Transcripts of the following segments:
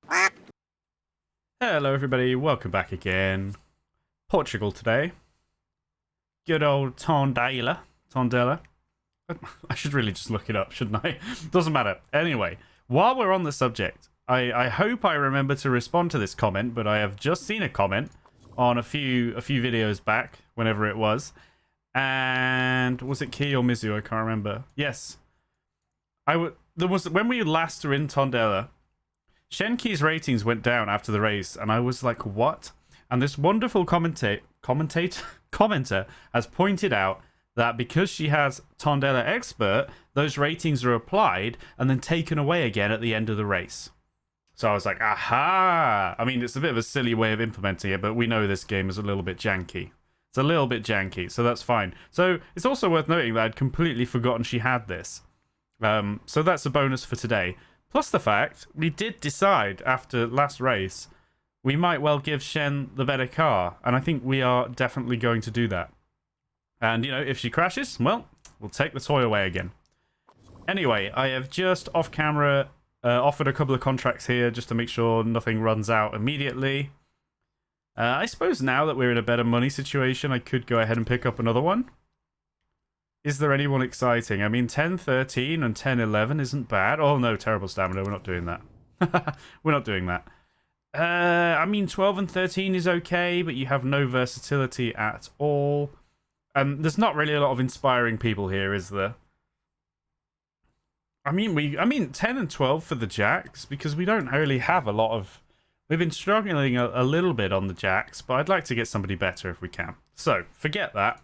Hello everybody, welcome back again. Portugal today. Good old Tondela. I should really just look it up, shouldn't I? Doesn't matter. Anyway, while we're on the subject, I hope I remember to respond to this comment, but I have just seen a comment on a few videos back, whenever it was. And was it Key or Mizu? I can't remember. Yes. There was when we last were in Tondela, Shenki's ratings went down after the race, and I was like, what? And this wonderful commenter has pointed out that because she has Tondela Expert, those ratings are applied and then taken away again at the end of the race. So I was like, aha! I mean, it's a bit of a silly way of implementing it, but we know this game is a little bit janky. It's a little bit janky, so that's fine. So it's also worth noting that I'd completely forgotten she had this. So that's a bonus for today. Plus the fact, we did decide after last race, we might well give Shen the better car. And I think we are definitely going to do that. And, you know, if she crashes, well, we'll take the toy away again. Anyway, I have just off camera offered a couple of contracts here just to make sure nothing runs out immediately. I suppose now that we're in a better money situation, I could go ahead and pick up another one. Is there anyone exciting? I mean, 10-13 and 10-11 isn't bad. Oh, no, terrible stamina. We're not doing that. We're not doing that. I mean, 12 and 13 is okay, but you have no versatility at all. And there's not really a lot of inspiring people here, is there? I mean, 10 and 12 for the Jacks, because we don't really have a lot of... We've been struggling a little bit on the Jacks, but I'd like to get somebody better if we can. So, forget that.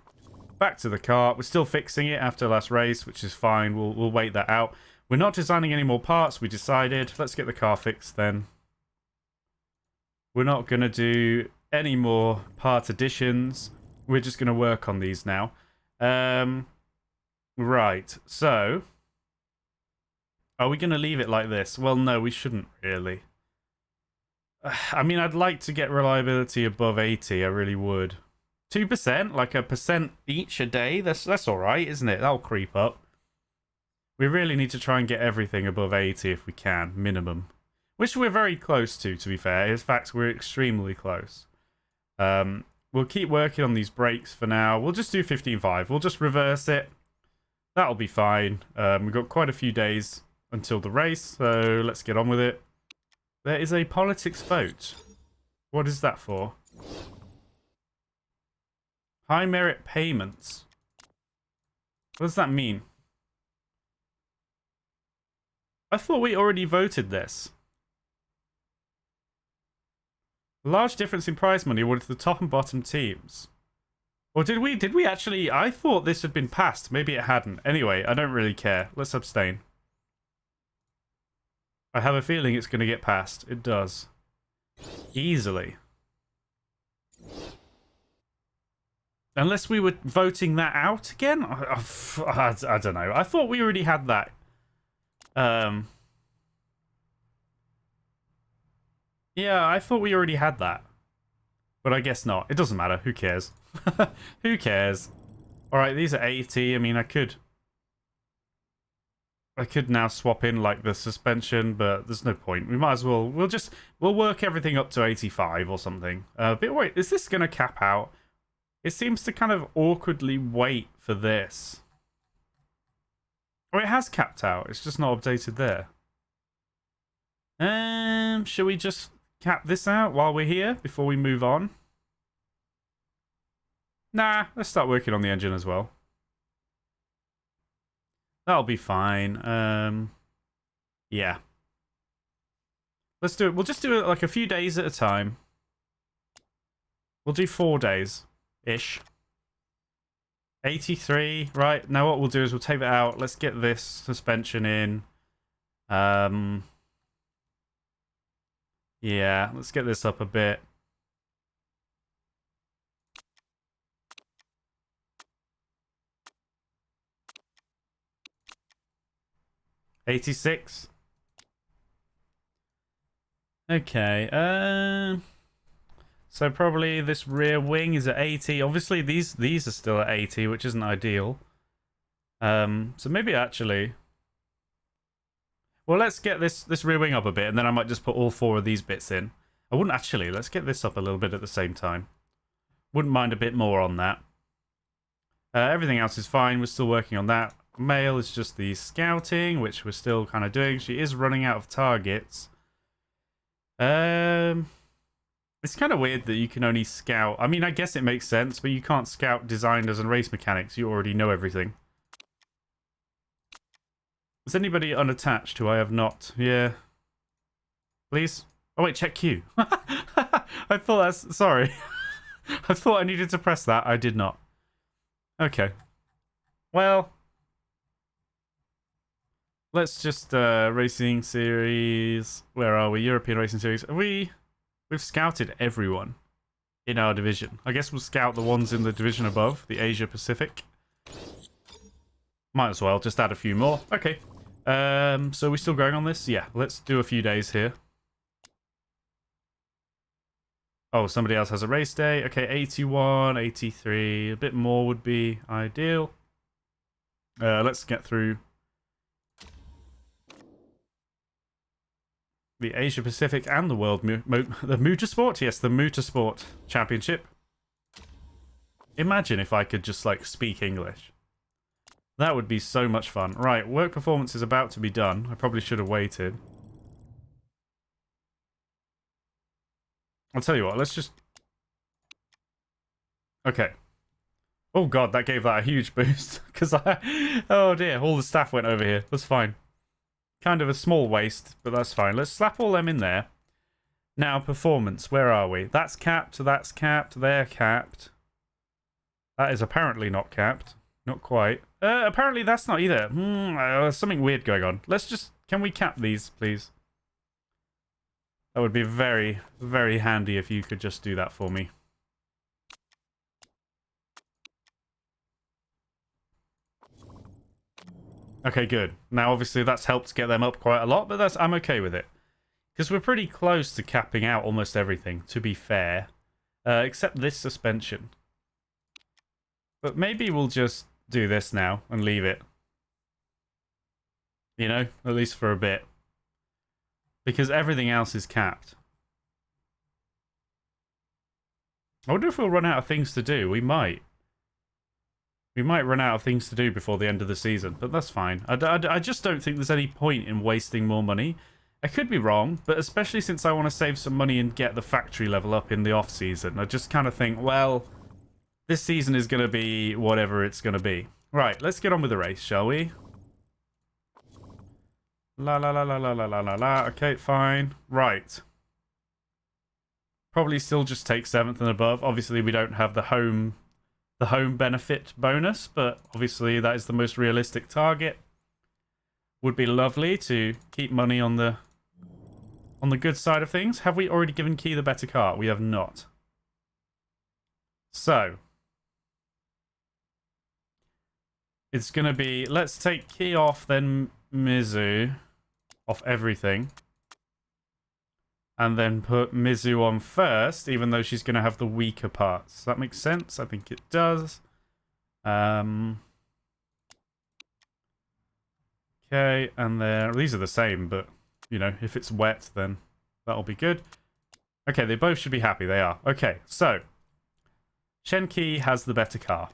Back to the car. We're still fixing it after last race, which is fine. We'll wait that out. We're not designing any more parts. We decided. Let's get the car fixed then. We're not going to do any more part additions. We're just going to work on these now. Right. So, are we going to leave it like this? Well, no, we shouldn't really. I mean, I'd like to get reliability above 80. I really would. 2%, like a percent each a day, that's all right, isn't it? That'll creep up. We really need to try and get everything above 80 if we can, minimum. Which we're very close to be fair. In fact, we're extremely close. We'll keep working on these brakes for now. We'll just do 15.5. We'll just reverse it. That'll be fine. We've got quite a few days until the race, so let's get on with it. There is a politics vote. What is that for? High merit payments. What does that mean? I thought we already voted this. A large difference in prize money awarded to the top and bottom teams. Or did we? Did we actually? I thought this had been passed. Maybe it hadn't. Anyway, I don't really care. Let's abstain. I have a feeling it's going to get passed. It does. Easily. Unless we were voting that out again? I don't know. I thought we already had that. Yeah, I thought we already had that. But I guess not. It doesn't matter. Who cares? Who cares? Alright, these are 80. I mean, I could now swap in, like, the suspension, but there's no point. We might as well... We'll work everything up to 85 or something. But wait, is this going to cap out? It seems to kind of awkwardly wait for this. Oh, it has capped out. It's just not updated there. Shall we just cap this out while we're here before we move on? Nah, let's start working on the engine as well. That'll be fine. Yeah. Let's do it. We'll just do it like a few days at a time. We'll do 4 days. Ish. 83. Right, now what we'll do is we'll take that out. Let's get this suspension in. Yeah, let's get this up a bit. $86. Okay, so probably this rear wing is at 80. Obviously, these are still at 80, which isn't ideal. So maybe actually... Well, let's get this rear wing up a bit, and then I might just put all 4 of these bits in. I wouldn't actually. Let's get this up a little bit at the same time. Wouldn't mind a bit more on that. Everything else is fine. We're still working on that. Mail is just the scouting, which we're still kind of doing. She is running out of targets. It's kind of weird that you can only scout. I mean, I guess it makes sense, but you can't scout designers and race mechanics. You already know everything. Is anybody unattached who I have not? Yeah. Please? Oh, wait, check Q. I thought that's... Sorry. I thought I needed to press that. I did not. Okay. Well... Let's just... Racing Series... Where are we? European Racing Series. We've scouted everyone in our division. I guess we'll scout the ones in the division above. The Asia Pacific. Might as well. Just add a few more. Okay. So we're still going on this? Yeah, let's do a few days here. Oh, somebody else has a race day. Okay, 81, 83. A bit more would be ideal. Let's get through the Asia Pacific and the World the Motorsport. Yes, the Motorsport Championship. Imagine if I could just like speak English. That would be so much fun. Right, work performance is about to be done. I probably should have waited. I'll tell you what, let's just... Okay. Oh god, that gave that a huge boost. Because I... Oh dear, all the staff went over here. That's fine. Kind of a small waste, but that's fine. Let's slap all them in there. Now, performance. Where are we? That's capped, they're capped. That is apparently not capped. Not quite. Apparently that's not either. There's something weird going on. Let's just... Can we cap these, please? That would be very, very handy if you could just do that for me. Okay, good. Now, obviously, that's helped get them up quite a lot, but I'm okay with it. Because we're pretty close to capping out almost everything, to be fair. Except this suspension. But maybe we'll just do this now and leave it. You know, at least for a bit. Because everything else is capped. I wonder if we'll run out of things to do. We might. We might run out of things to do before the end of the season, but that's fine. I just don't think there's any point in wasting more money. I could be wrong, but especially since I want to save some money and get the factory level up in the off-season, I just kind of think, well, this season is going to be whatever it's going to be. Right, let's get on with the race, shall we? La la la la la la la la la. Okay, fine. Right. Probably still just take 7th and above. Obviously, we don't have the home benefit bonus, but obviously that is the most realistic target. Would be lovely to keep money on the good side of things. Have we already given Key the better car? We have not. So it's going to be, let's take Key off, then Mizu off everything. And then put Mizu on first, even though she's going to have the weaker parts. Does that make sense? I think it does. Okay, and then these are the same, but, you know, if it's wet, then that'll be good. Okay, they both should be happy. They are. Okay, so Shenki has the better car.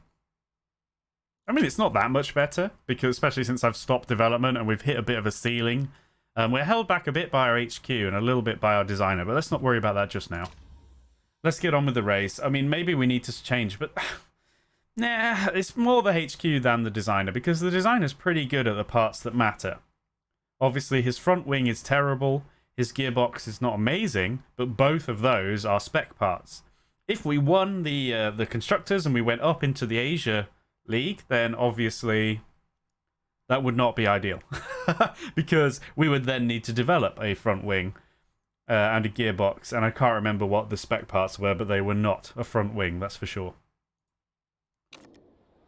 I mean, it's not that much better, because especially since I've stopped development and we've hit a bit of a ceiling. We're held back a bit by our HQ and a little bit by our designer, but let's not worry about that just now. Let's get on with the race. I mean, maybe we need to change, but nah, it's more the HQ than the designer, because the designer's pretty good at the parts that matter. Obviously, his front wing is terrible, his gearbox is not amazing, but both of those are spec parts. If we won the constructors and we went up into the Asia League, then obviously that would not be ideal. Because we would then need to develop a front wing and a gearbox, and I can't remember what the spec parts were, but they were not a front wing, that's for sure.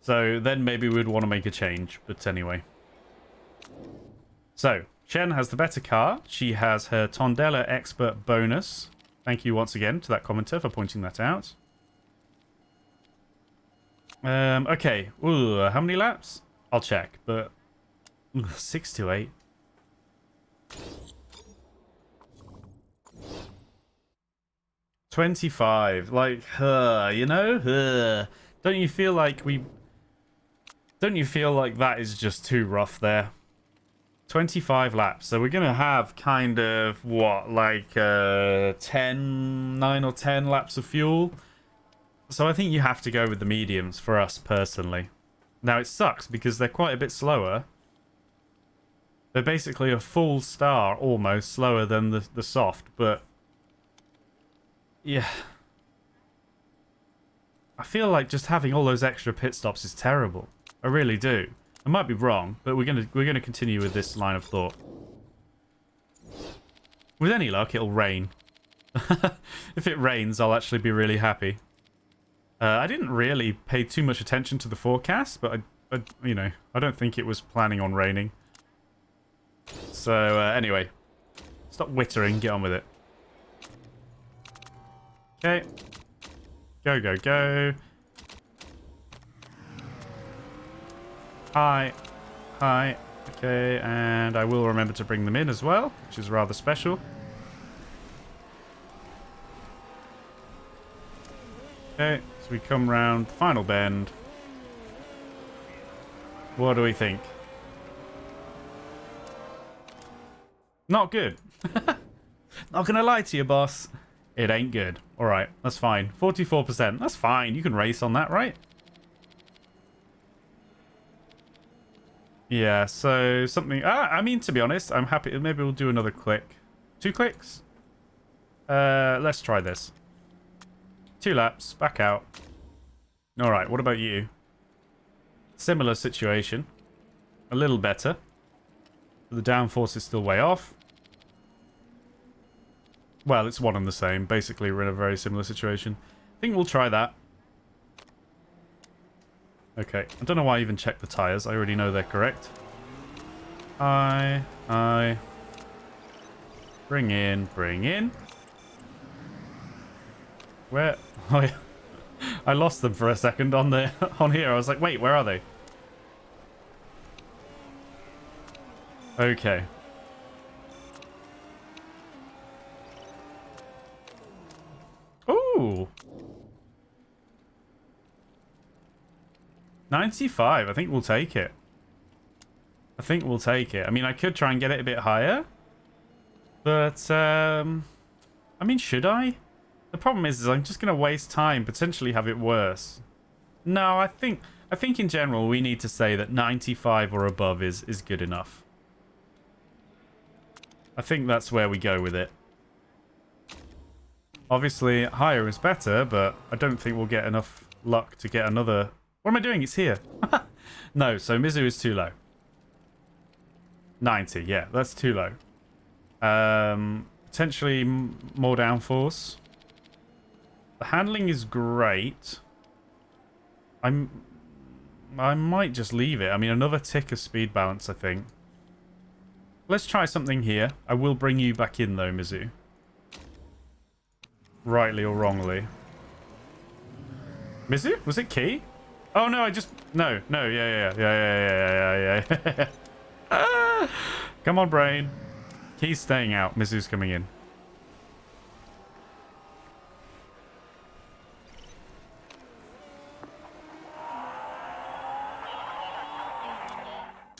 So then maybe we'd want to make a change, but anyway. So, Shen has the better car. She has her Tondela Expert bonus. Thank you once again to that commenter for pointing that out. Okay. Ooh, how many laps? I'll check, but 6 to 8. $25. Like, you know? Don't you feel like Don't you feel like that is just too rough there? 25 laps. So we're going to have kind of, what, like 9 or 10 laps of fuel? So I think you have to go with the mediums for us personally. Now it sucks because they're quite a bit slower. They're basically a full star almost slower than the soft, but yeah. I feel like just having all those extra pit stops is terrible. I really do. I might be wrong, but we're gonna continue with this line of thought. With any luck, it'll rain. If it rains, I'll actually be really happy. I didn't really pay too much attention to the forecast, but I you know, I don't think it was planning on raining. So anyway, stop whittering, get on with it. Okay, go go go. Hi. Hi. Okay, and I will remember to bring them in as well, which is rather special. Okay, so we come round the final bend. What do we think? Not good. Not gonna lie to you, boss. It ain't good. Alright, that's fine. 44%. That's fine. You can race on that, right? Yeah, so something... I mean, to be honest, I'm happy. Maybe we'll do another click. 2 clicks? Let's try this. 2 laps, back out. Alright, what about you? Similar situation. A little better. The downforce is still way off. Well, it's one and the same. Basically, we're in a very similar situation. I think we'll try that. Okay, I don't know why I even checked the tyres. I already know they're correct. Aye. Bring in. Where? Oh, yeah. I lost them for a second on the on here. I was like, wait, where are they? Okay. Ooh. 95. I think we'll take it. I mean, I could try and get it a bit higher. But, I mean, should I? The problem is I'm just going to waste time, potentially have it worse. No, I think in general we need to say that 95 or above is good enough. I think that's where we go with it. Obviously, higher is better, but I don't think we'll get enough luck to get another... What am I doing? It's here. No, so Mizu is too low. 90, yeah, that's too low. Potentially more downforce. The handling is great. I might just leave it. I mean, another tick of speed balance, I think. Let's try something here. I will bring you back in, though, Mizu. Rightly or wrongly. Mizu? Was it Key? Oh, no, I just... No, yeah. Ah, come on, brain. Key's staying out. Mizu's coming in.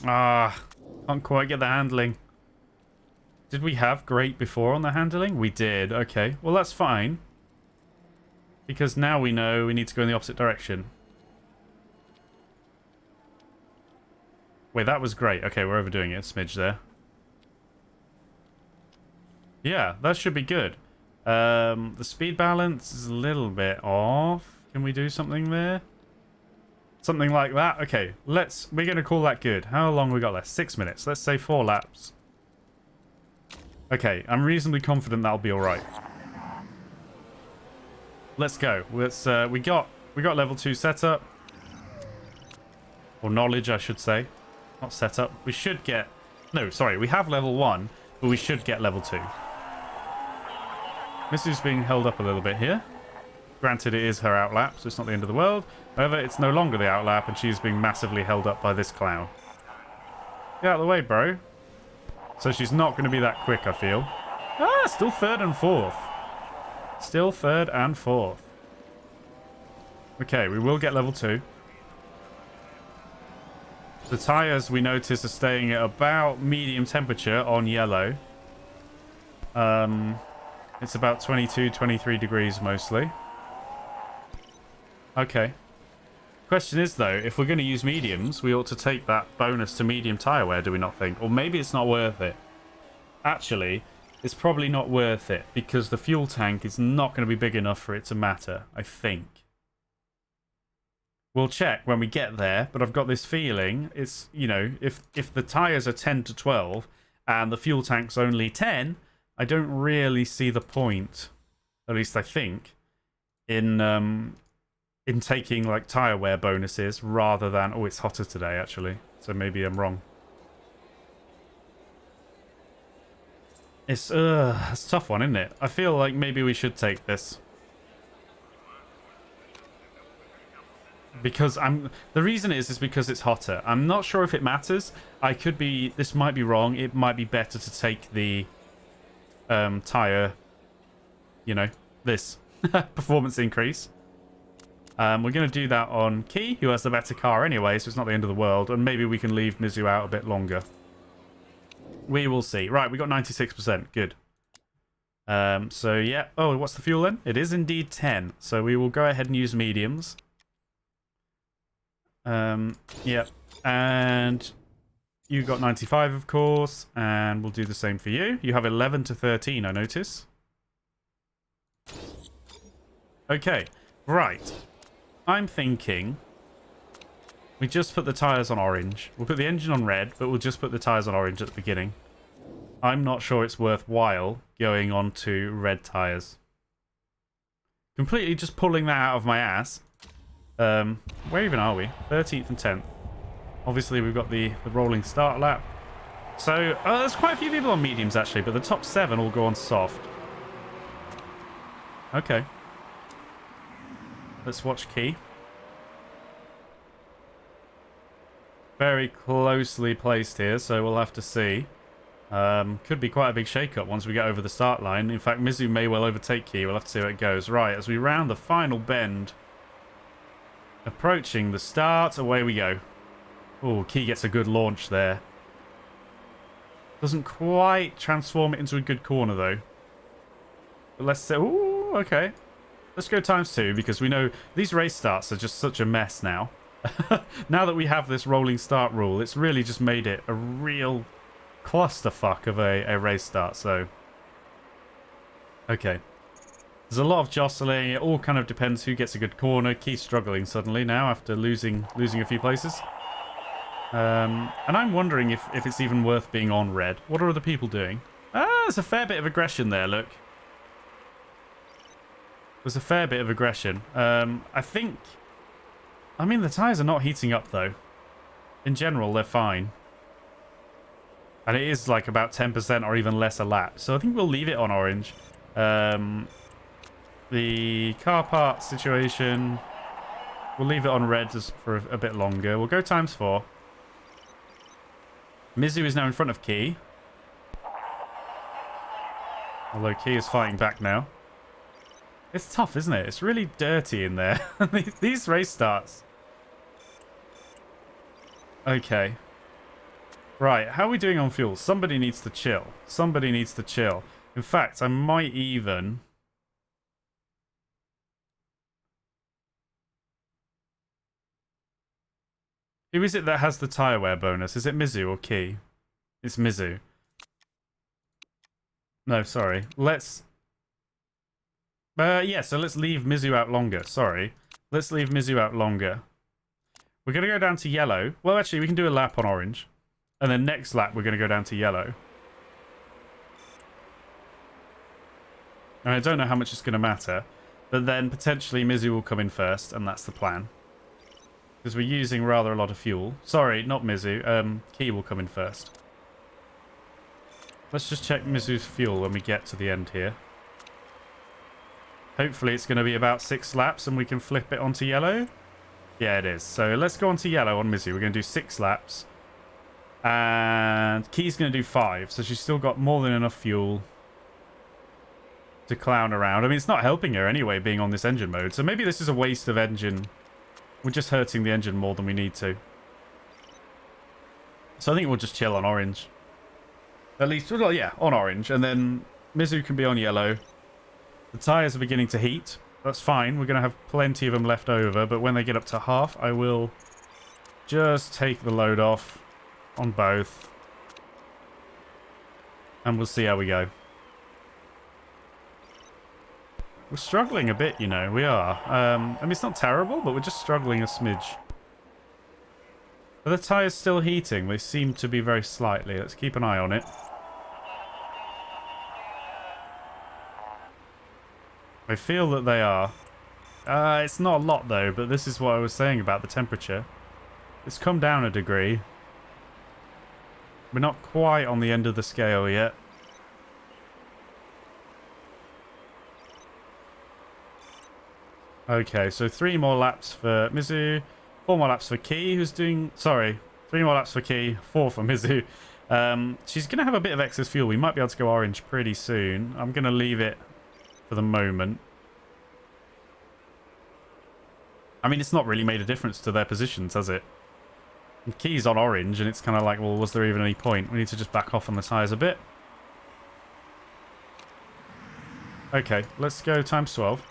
Can't quite get the handling. Did we have great before on the handling? We did. Okay. Well, that's fine. Because now we know we need to go in the opposite direction. Wait, that was great. Okay, we're overdoing it a smidge there. Yeah, that should be good. The speed balance is a little bit off. Can we do something there? Something like that? Okay, we're going to call that good. How long we got left? 6 minutes. Let's say 4 laps. Okay, I'm reasonably confident that'll be alright. Let's go. We got level 2 setup. Or knowledge, I should say. Not setup. We should get... No, sorry. We have level 1, but we should get level 2. Missy's being held up a little bit here. Granted, it is her outlap, so it's not the end of the world. However, it's no longer the outlap, and she's being massively held up by this clown. Get out of the way, bro. So she's not going to be that quick, I feel. Ah, still third and fourth. Still third and fourth. Okay, we will get level 2. The tyres, we notice, are staying at about medium temperature on yellow. It's about 22, 23 degrees mostly. Okay. Question is, though, if we're going to use mediums, we ought to take that bonus to medium tyre wear, do we not think? Or maybe it's not worth it. Actually, it's probably not worth it because the fuel tank is not going to be big enough for it to matter, I think. We'll check when we get there, but I've got this feeling it's, you know, if the tyres are 10 to 12 and the fuel tank's only 10, I don't really see the point, at least I think, in taking like tyre wear bonuses rather than... Oh, it's hotter today, actually, so maybe I'm wrong. It's a tough one, isn't it? I feel like maybe we should take this. Because the reason is because it's hotter. I'm not sure if it matters. This might be wrong. It might be better to take the tire, you know, this performance increase. We're going to do that on Key, who has the better car anyway, so it's not the end of the world. And maybe we can leave Mizu out a bit longer. We will see. Right, we got 96%. Good. So, yeah. Oh, what's the fuel then? It is indeed 10. So we will go ahead and use mediums. Yeah, and you got 95, of course, and we'll do the same for you. You have 11 to 13, I notice. Okay, right. I'm thinking we just put the tyres on orange. We'll put the engine on red, but we'll just put the tyres on orange at the beginning. I'm not sure it's worthwhile going on to red tyres. Completely just pulling that out of my ass. Where even are we? 13th and 10th. Obviously, we've got the rolling start lap. So, there's quite a few people on mediums, actually, but the top 7 all go on soft. Okay. Let's watch Key. Very closely placed here, so we'll have to see. Could be quite a big shake-up once we get over the start line. In fact, Mizu may well overtake Key. We'll have to see how it goes. Right, as we round the final bend... Approaching the start, away we go. Oh, Key gets a good launch there. Doesn't quite transform it into a good corner, though. But let's say... Ooh, okay. Let's go ×2, because we know these race starts are just such a mess now. Now that we have this rolling start rule, it's really just made it a real clusterfuck of a race start, so... Okay. There's a lot of jostling. It all kind of depends who gets a good corner. Key's struggling suddenly now after losing a few places. And I'm wondering if it's even worth being on red. What are other people doing? Ah, there's a fair bit of aggression there, look. There's a fair bit of aggression. I think... I mean, the tyres are not heating up, though. In general, they're fine. And it is like about 10% or even less a lap. So I think we'll leave it on orange. The car part situation, we'll leave it on red just for a bit longer. We'll go ×4. Mizu is now in front of Key. Although Key is fighting back now. It's tough, isn't it? It's really dirty in there. These race starts. Okay. Right, how are we doing on fuel? Somebody needs to chill. Somebody needs to chill. In fact, I might even... Who is it that has the tyre wear bonus? Is it Mizu or Key? It's Mizu. No, sorry. Let's... yeah, so let's leave Mizu out longer. Sorry. Let's leave Mizu out longer. We're going to go down to yellow. Well, actually, we can do a lap on orange. And then next lap, we're going to go down to yellow. And I don't know how much it's going to matter. But then potentially Mizu will come in first, and that's the plan. Because we're using rather a lot of fuel. Sorry, not Mizu. Key will come in first. Let's just check Mizu's fuel when we get to the end here. Hopefully it's going to be about 6 laps and we can flip it onto yellow. Yeah, it is. So let's go onto yellow on Mizu. We're going to do 6 laps. And Key's going to do 5, so she's still got more than enough fuel to clown around. I mean, it's not helping her anyway, being on this engine mode, so maybe this is a waste of engine. We're just hurting the engine more than we need to. So I think we'll just chill on orange. At least, well, yeah, on orange. And then Mizu can be on yellow. The tyres are beginning to heat. That's fine. We're going to have plenty of them left over. But when they get up to half, I will just take the load off on both. And we'll see how we go. We're struggling a bit, you know. We are. I mean, it's not terrible, but we're just struggling a smidge. Are the tyres still heating? They seem to be very slightly. Let's keep an eye on it. I feel that they are. It's not a lot, though, but this is what I was saying about the temperature. It's come down a degree. We're not quite on the end of the scale yet. Okay, so 3 more laps for Mizu. 4 more laps for Key, who's doing... Sorry, 3 more laps for Key, 4 for Mizu. She's going to have a bit of excess fuel. We might be able to go orange pretty soon. I'm going to leave it for the moment. I mean, it's not really made a difference to their positions, has it? And Key's on orange, and it's kind of like, well, was there even any point? We need to just back off on the tyres a bit. Okay, let's go times 12.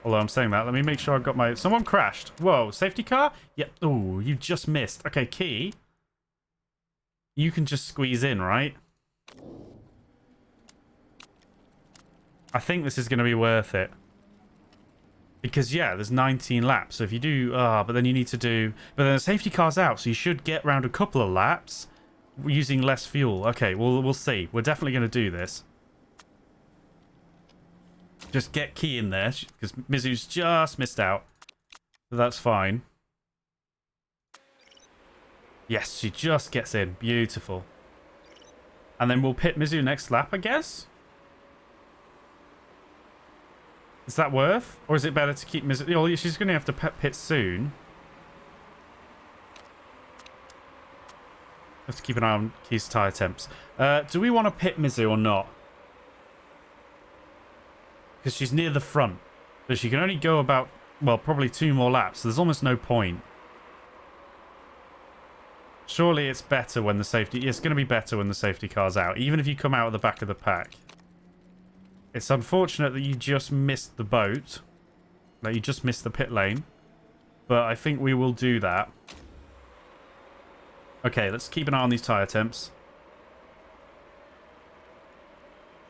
Although I'm saying that, let me make sure I've got my... Someone crashed. Whoa, safety car? Yep. Oh, you just missed. Okay, Key. You can just squeeze in, right? I think this is going to be worth it. Because, yeah, there's 19 laps. So if you do... but then you need to do... But then the safety car's out, so you should get around a couple of laps using less fuel. Okay, we'll see. We're definitely going to do this. Just get Key in there, because Mizu's just missed out. So that's fine. Yes, she just gets in. Beautiful. And then we'll pit Mizu next lap, I guess? Is that worth? Or is it better to keep Mizu... Oh, she's going to have to pit soon. Have to keep an eye on Key's tyre temps. Do we want to pit Mizu or not? Because she's near the front. So she can only go about, well, probably 2 more laps. So there's almost no point. Surely it's better when the safety... It's going to be better when the safety car's out. Even if you come out at the back of the pack. It's unfortunate that you just missed the boat. That you just missed the pit lane. But I think we will do that. Okay, let's keep an eye on these tyre temps.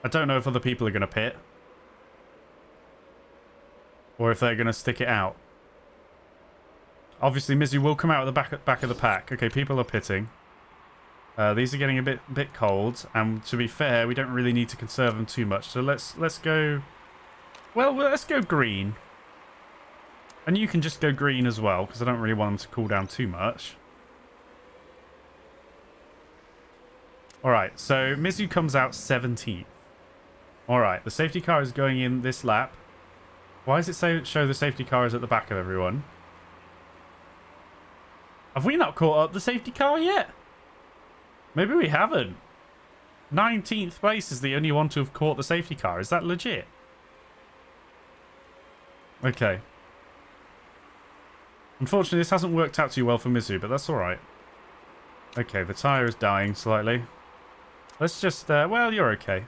I don't know if other people are going to pit. Or if they're going to stick it out. Obviously, Mizu will come out at the back of the pack. Okay, people are pitting. These are getting a bit cold. And to be fair, we don't really need to conserve them too much. So let's go... Well, let's go green. And you can just go green as well, because I don't really want them to cool down too much. Alright, so Mizu comes out 17th. Alright, the safety car is going in this lap. Why does it show the safety car is at the back of everyone? Have we not caught up the safety car yet? Maybe we haven't. 19th place is the only one to have caught the safety car. Is that legit? Okay. Unfortunately, this hasn't worked out too well for Mizu, but that's alright. Okay, the tyre is dying slightly. Let's just... well, you're okay.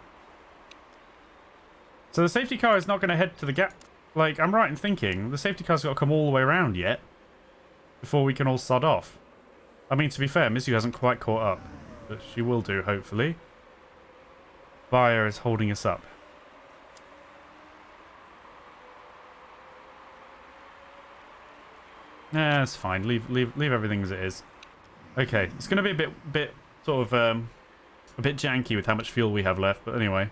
So the safety car is not going to head to the gap. Like, I'm right in thinking, the safety car's got to come all the way around yet. Before we can all sod off. I mean, to be fair, Mizu hasn't quite caught up. But she will do, hopefully. Fire is holding us up. Nah, it's fine. Leave everything as it is. Okay, it's going to be a bit sort of a bit janky with how much fuel we have left, but anyway.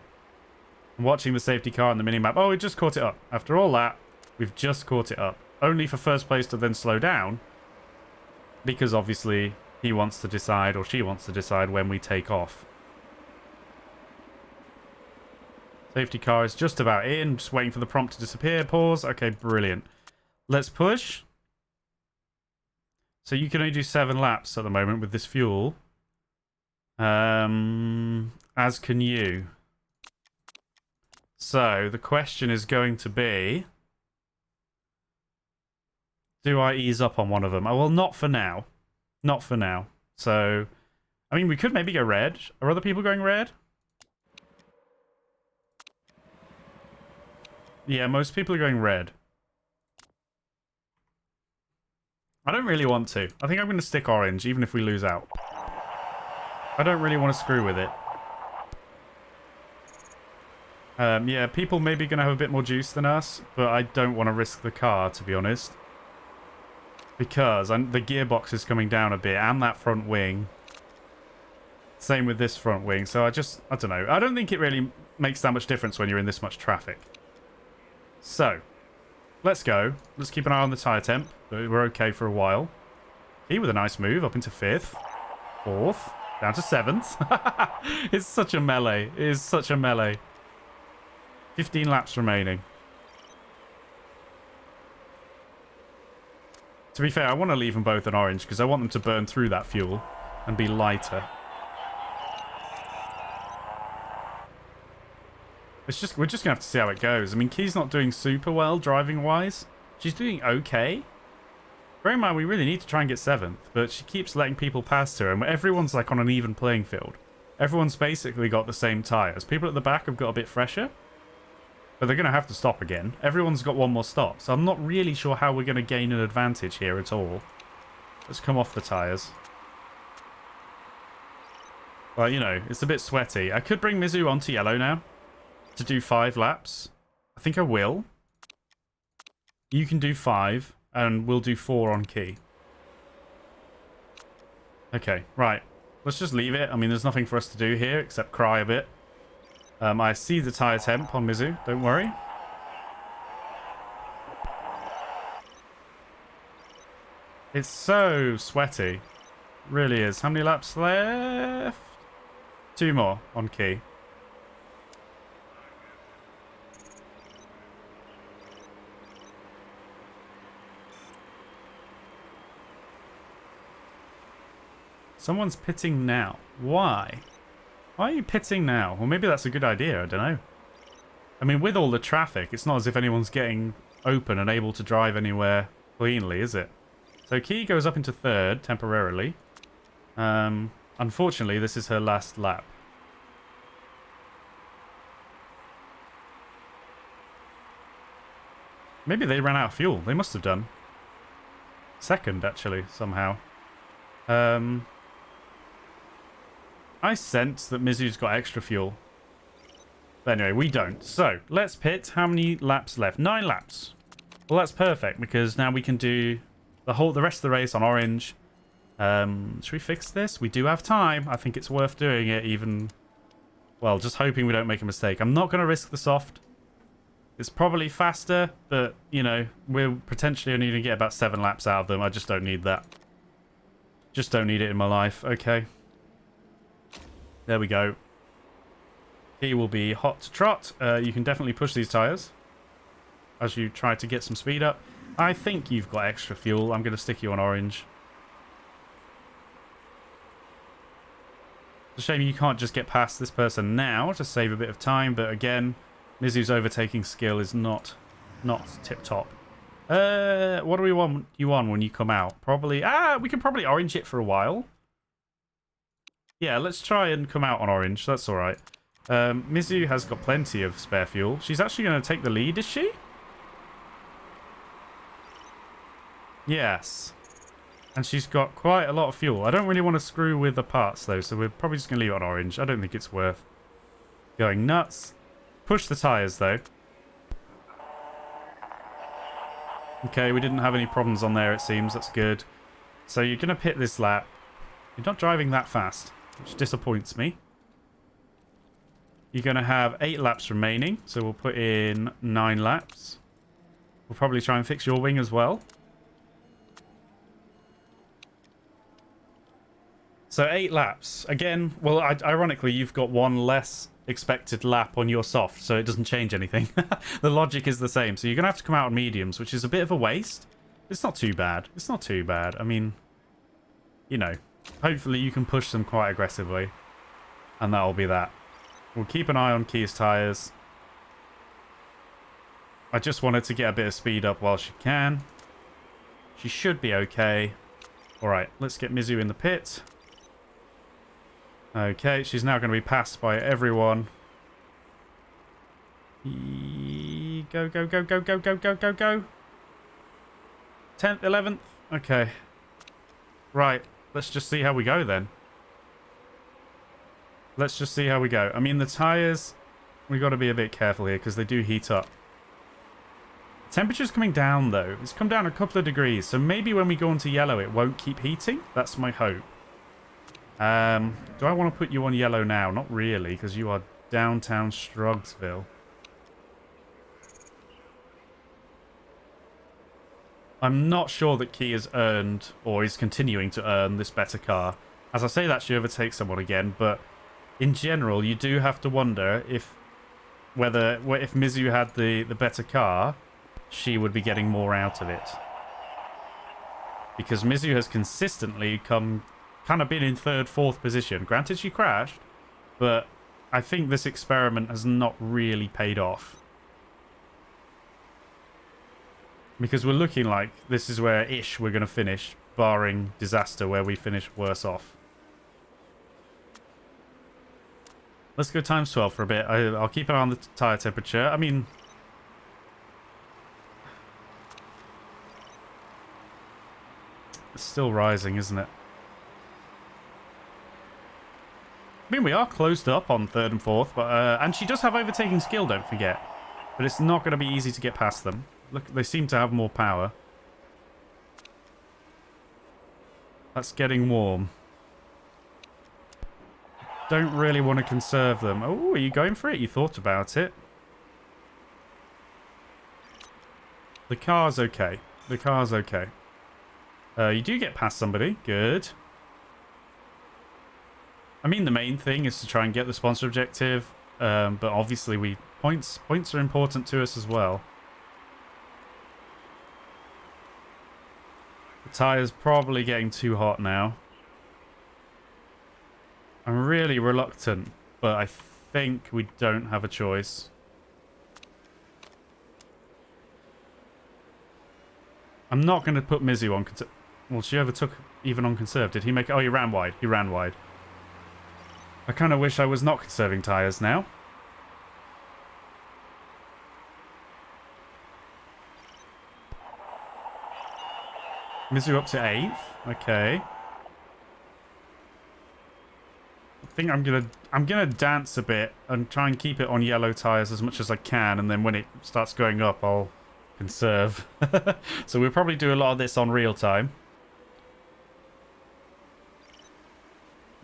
I'm watching the safety car on the minimap. Oh, we just caught it up. After all that, we've just caught it up. Only for first place to then slow down. Because obviously he wants to decide, or she wants to decide, when we take off. Safety car is just about in. Just waiting for the prompt to disappear. Pause. Okay, brilliant. Let's push. So you can only do 7 laps at the moment with this fuel. As can you. So the question is going to be, do I ease up on one of them? Oh, well, not for now. Not for now. So, I mean, we could maybe go red. Are other people going red? Yeah, most people are going red. I don't really want to. I think I'm going to stick orange, even if we lose out. I don't really want to screw with it. Yeah, people maybe going to have a bit more juice than us, but I don't want to risk the car, to be honest. Because the gearbox is coming down a bit, and that front wing. Same with this front wing, so I don't know. I don't think it really makes that much difference when you're in this much traffic. So, let's go. Let's keep an eye on the tyre temp. We're okay for a while. He with a nice move up into 5th. 4th. Down to 7th. It's such a melee. It is such a melee. 15 laps remaining. To be fair, I want to leave them both in orange because I want them to burn through that fuel and be lighter. We're just going to have to see how it goes. I mean, Key's not doing super well driving-wise. She's doing okay. Bear in mind, we really need to try and get 7th, but she keeps letting people pass her, and everyone's like on an even playing field. Everyone's basically got the same tyres. People at the back have got a bit fresher, but they're going to have to stop again. Everyone's got one more stop, so I'm not really sure how we're going to gain an advantage here at all. Let's come off the tyres. Well, you know, it's a bit sweaty. I could bring Mizu onto yellow now to do 5 laps. I think I will. You can do 5, and we'll do 4 on Key. Okay, right. Let's just leave it. I mean, there's nothing for us to do here except cry a bit. I see the tyre temp on Mizu. Don't worry. It's so sweaty. Really is. How many laps left? 2 more on Key. Someone's pitting now. Why? Why are you pitting now? Well, maybe that's a good idea. I don't know. I mean, with all the traffic, it's not as if anyone's getting open and able to drive anywhere cleanly, is it? So Key goes up into 3rd temporarily. Unfortunately, this is her last lap. Maybe they ran out of fuel. They must have done. 2nd, actually, somehow. I sense that Mizu's got extra fuel. But anyway, we don't. So, let's pit. How many laps left? 9 laps. Well, that's perfect, because now we can do the rest of the race on orange. Should we fix this? We do have time. I think it's worth doing it, even... Well, just hoping we don't make a mistake. I'm not going to risk the soft. It's probably faster, but, you know, we're potentially only going to get about 7 laps out of them. I just don't need that. Just don't need it in my life. Okay. There we go. He will be hot to trot. You can definitely push these tyres as you try to get some speed up. I think you've got extra fuel. I'm going to stick you on orange. It's a shame you can't just get past this person now to save a bit of time, but again, Mizu's overtaking skill is not tip-top. What do we want you on when you come out? Probably... we can probably orange it for a while. Yeah, let's try and come out on orange. That's alright. Mizu has got plenty of spare fuel. She's actually going to take the lead, is she? Yes. And she's got quite a lot of fuel. I don't really want to screw with the parts, though, so we're probably just going to leave it on orange. I don't think it's worth going nuts. Push the tyres, though. Okay, we didn't have any problems on there, it seems. That's good. So you're going to pit this lap. You're not driving that fast, which disappoints me. You're going to have 8 laps remaining, so we'll put in 9 laps. We'll probably try and fix your wing as well. So 8 laps. Again, well, ironically, you've got 1 less expected lap on your soft, so it doesn't change anything. The logic is the same. So you're going to have to come out on mediums, which is a bit of a waste. It's not too bad. It's not too bad. I mean, you know, hopefully you can push them quite aggressively. And that'll be that. We'll keep an eye on Kia's tyres. I just wanted to get a bit of speed up while she can. She should be okay. Alright, let's get Mizu in the pit. Okay, she's now going to be passed by everyone. Go, go, go, go, go, go, go, go, go. 10th, 11th. Okay. Right, let's just see how we go then. Let's just see how we go. I mean, the tyres, we've got to be a bit careful here because they do heat up. Temperature's coming down, though. It's come down a couple of degrees, so maybe when we go into yellow, it won't keep heating. That's my hope. Do I want to put you on yellow now? Not really, because you are downtown Strugsville. I'm not sure that Kia has earned, or is continuing to earn, this better car. As I say that, she overtakes someone again, but in general, you do have to wonder if Mizu had the better car, she would be getting more out of it. Because Mizu has consistently kind of been in third, fourth position. Granted, she crashed, but I think this experiment has not really paid off. Because we're looking like this is where we're going to finish, barring disaster where we finish worse off. Let's go times 12 for a bit. I'll keep an eye on the tyre temperature. I mean, it's still rising, isn't it? I mean, we are closed up on third and fourth, but and she does have overtaking skill, don't forget. But it's not going to be easy to get past them. Look, they seem to have more power. That's getting warm. Don't really want to conserve them. Oh, are you going for it? You thought about it. The car's okay. The car's okay. You do get past somebody. Good. I mean, the main thing is to try and get the sponsor objective. But obviously, points are important to us as well. The tire's probably getting too hot now. I'm really reluctant, but I think we don't have a choice. I'm not going to put Mizu on... Well, she overtook even on conserve. Did he make... Oh, he ran wide. He ran wide. I kind of wish I was not conserving tyres now. Mizu up to 8th. Okay. I think I'm gonna dance a bit and try and keep it on yellow tyres as much as I can, and then when it starts going up, I'll conserve. So we'll probably do a lot of this on real time.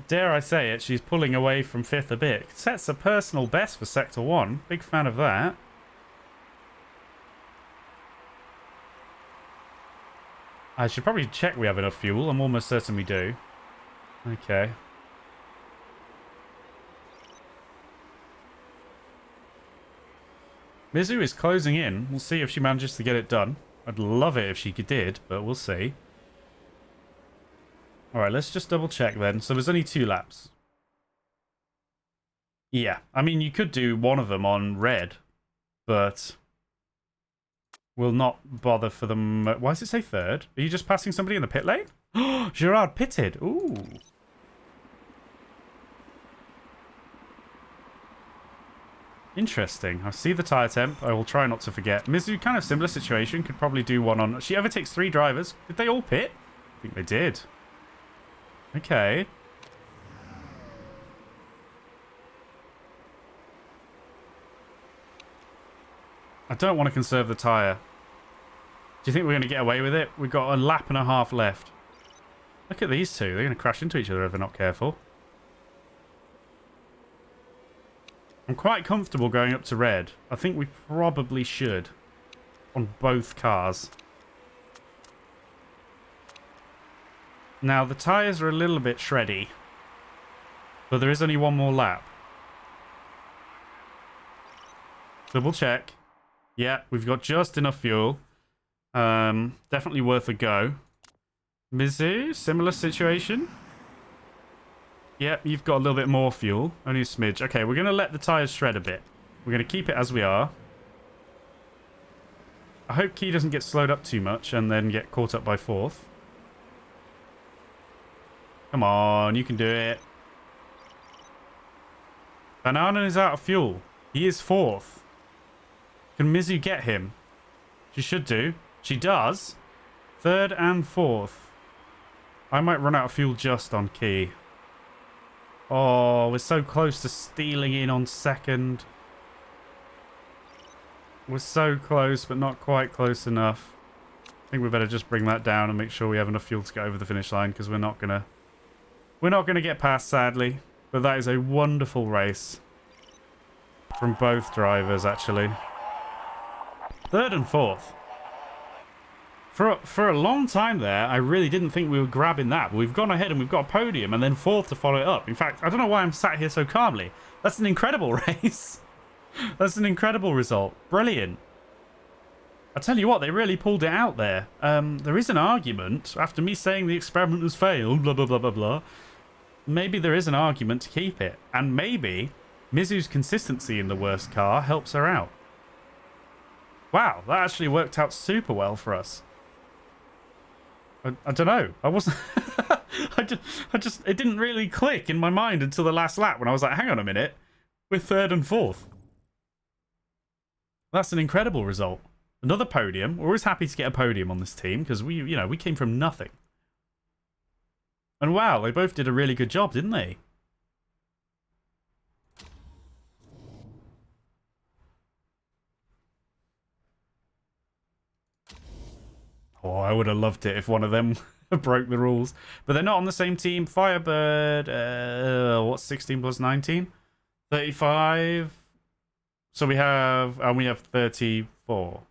Dare I say it, she's pulling away from 5th a bit. Sets a personal best for Sector 1. Big fan of that. I should probably check we have enough fuel. I'm almost certain we do. Okay. Mizu is closing in. We'll see if she manages to get it done. I'd love it if she did, but we'll see. Alright, let's just double check then. So there's only 2 laps. Yeah, I mean, you could do one of them on red, but we'll not bother for them. Why does it say third? Are you just passing somebody in the pit lane? Gerard pitted. Ooh. Interesting. I see the tyre temp. I will try not to forget. Mizu, kind of similar situation. Could probably do one on... She overtakes 3 drivers. Did they all pit? I think they did. Okay. I don't want to conserve the tyre. Do you think we're going to get away with it? We've got a lap and a half left. Look at these two. They're going to crash into each other if they're not careful. I'm quite comfortable going up to red. I think we probably should. On both cars. Now, the tyres are a little bit shreddy. But there is only one more lap. Double check. Yeah, we've got just enough fuel. Definitely worth a go. Mizu, similar situation. Yep, you've got a little bit more fuel. Only a smidge. Okay, we're going to let the tyres shred a bit. We're going to keep it as we are. I hope Key doesn't get slowed up too much and then get caught up by fourth. Come on, you can do it. Banana is out of fuel. He is fourth. Can Mizu get him? She should do. She does. Third and fourth. I might run out of fuel just on Key. Oh, we're so close to stealing in on second. We're so close, but not quite close enough. I think we better just bring that down and make sure we have enough fuel to get over the finish line, because we're not gonna get past, sadly. But that is a wonderful race from both drivers, actually. Third and fourth. For a long time there, I really didn't think we were grabbing that. But we've gone ahead and we've got a podium and then fourth to follow it up. In fact, I don't know why I'm sat here so calmly. That's an incredible race. That's an incredible result. Brilliant. I tell you what, they really pulled it out there. There is an argument, after me saying the experiment has failed, blah, blah, blah, blah, blah. Maybe there is an argument to keep it. And maybe Mizu's consistency in the worst car helps her out. Wow, that actually worked out super well for us. I don't know. I wasn't... I just... It didn't really click in my mind until the last lap when I was like, hang on a minute. We're third and fourth. That's an incredible result. Another podium. We're always happy to get a podium on this team because we came from nothing. And wow, they both did a really good job, didn't they? Oh, I would have loved it if one of them broke the rules. But they're not on the same team. Firebird, what's 16 plus 19? 35. So we have 34.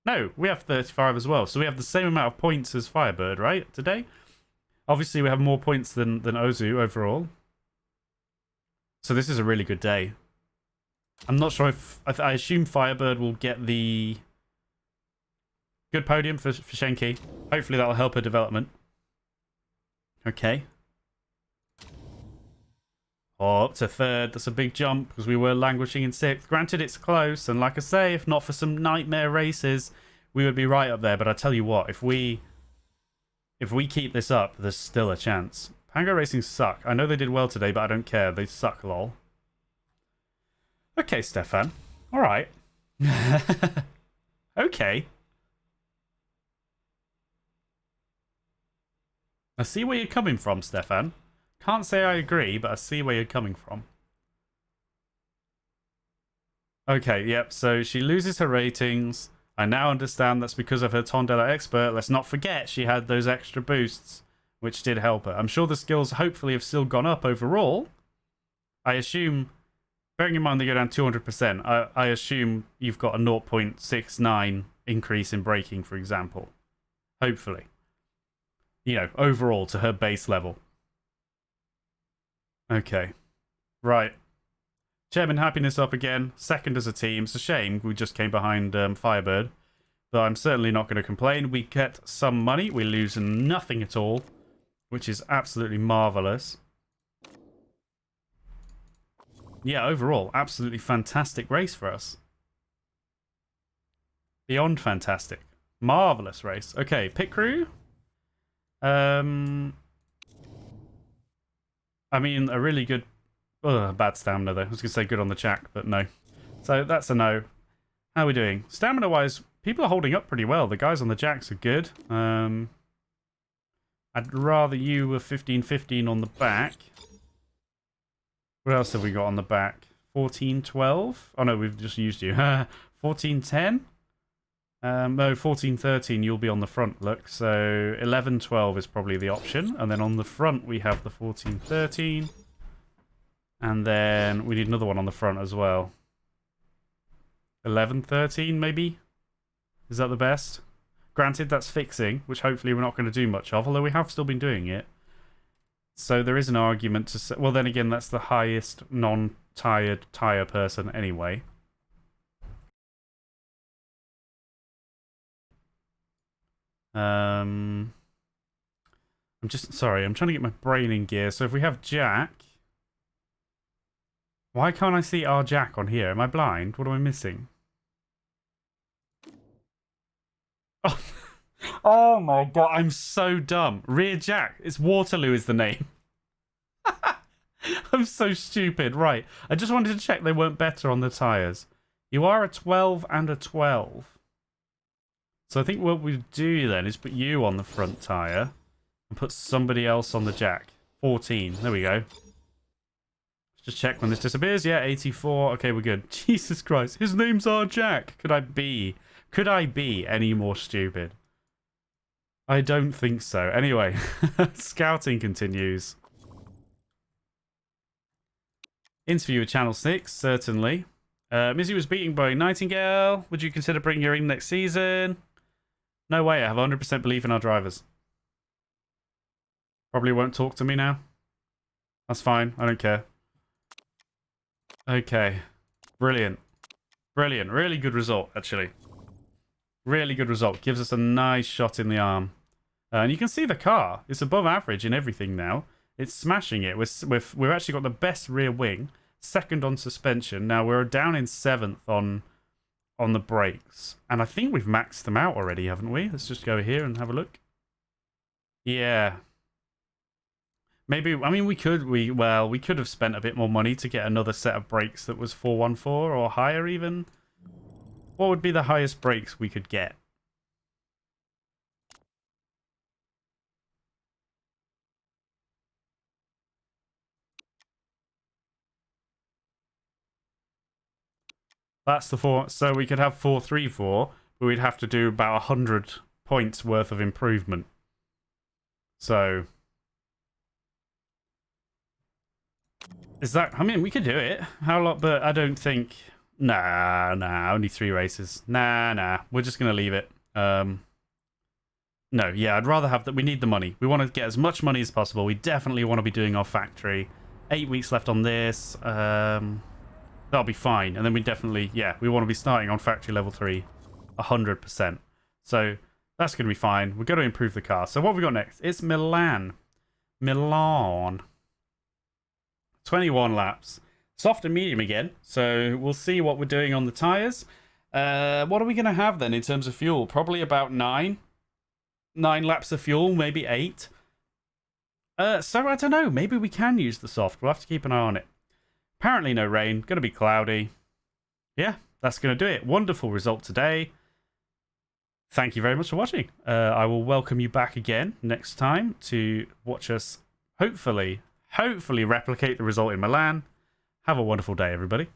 No, we have 35 as well. So we have the same amount of points as Firebird, right, today? Obviously, we have more points than Ozu overall. So this is a really good day. I'm not sure if... I assume Firebird will get the... Good podium for Shenki. Hopefully that'll help her development. Okay. Oh, up to third. That's a big jump because we were languishing in sixth. Granted, it's close. And like I say, if not for some nightmare races, we would be right up there. But I tell you what, if we keep this up, there's still a chance. Pango Racing suck. I know they did well today, but I don't care. They suck, lol. Okay, Stefan. All right. Okay. I see where you're coming from, Stefan. Can't say I agree, but I see where you're coming from. Okay, yep, so she loses her ratings. I now understand that's because of her Tondela Expert. Let's not forget she had those extra boosts, which did help her. I'm sure the skills hopefully have still gone up overall. I assume, bearing in mind they go down 200%, I assume you've got a 0.69 increase in braking, for example. Hopefully. You know, overall to her base level. Okay. Right. Chairman Happiness up again. Second as a team. It's a shame we just came behind Firebird. But I'm certainly not going to complain. We get some money. We lose nothing at all. Which is absolutely marvellous. Yeah, overall, absolutely fantastic race for us. Beyond fantastic. Marvellous race. Okay, pit crew. I mean, a really good... bad stamina, though. I was going to say good on the jack, but no. So that's a no. How are we doing? Stamina-wise, people are holding up pretty well. The guys on the jacks are good. I'd rather you were 15-15 on the back. What else have we got on the back? 14-12? Oh, no, we've just used you. 14-10? No, 14-13, you'll be on the front, look. So 11-12 is probably the option. And then on the front, we have the 14-13. And then we need another one on the front as well. 11-13, maybe? Is that the best? Granted, that's fixing, which hopefully we're not going to do much of, although we have still been doing it. So there is an argument to say... Well, then again, that's the highest non-tired tyre person anyway. I'm just sorry. I'm trying to get my brain in gear. So if we have Jack, why can't I see our Jack on here? Am I blind? What am I missing? Oh, oh my god! I'm so dumb. Rear Jack. It's Waterloo is the name. I'm so stupid. Right. I just wanted to check they weren't better on the tyres. You are a 12 and a 12. So I think what we do then is put you on the front tyre and put somebody else on the Jack. 14. There we go. Just check when this disappears. Yeah, 84. Okay, we're good. Jesus Christ. His name's our Jack. Could I be any more stupid? I don't think so. Anyway, scouting continues. Interview with Channel 6, certainly. Mizzy was beaten by Nightingale. Would you consider bringing her in next season? No way. I have 100% belief in our drivers. Probably won't talk to me now. That's fine. I don't care. Okay. Brilliant. Brilliant. Really good result, actually. Really good result. Gives us a nice shot in the arm. And you can see the car. It's above average in everything now. It's smashing it. We've actually got the best rear wing. Second on suspension. Now we're down in 7th on the brakes. And I think we've maxed them out already, haven't we? Let's just go here and have a look. Yeah. Maybe, I mean, we could have spent a bit more money to get another set of brakes that was 414 or higher even. What would be the highest brakes we could get? That's the 4. So we could have 434, but we'd have to do about 100 points worth of improvement. So is that? I mean, we could do it. How long? But I don't think. Nah. Only 3 races. Nah. We're just gonna leave it. No. Yeah, I'd rather have that. We need the money. We want to get as much money as possible. We definitely want to be doing our factory. 8 weeks left on this. That'll be fine. And then we definitely, yeah, we want to be starting on factory level 3 100%. So that's going to be fine. We're going to improve the car. So what have we got next? It's Milan. 21 laps. Soft and medium again. So we'll see what we're doing on the tyres. What are we going to have then in terms of fuel? Probably about 9. 9 laps of fuel, maybe 8. So I don't know. Maybe we can use the soft. We'll have to keep an eye on it. Apparently no rain. Going to be cloudy. Yeah, that's going to do it. Wonderful result today. Thank you very much for watching. I will welcome you back again next time to watch us hopefully replicate the result in Milan. Have a wonderful day, everybody.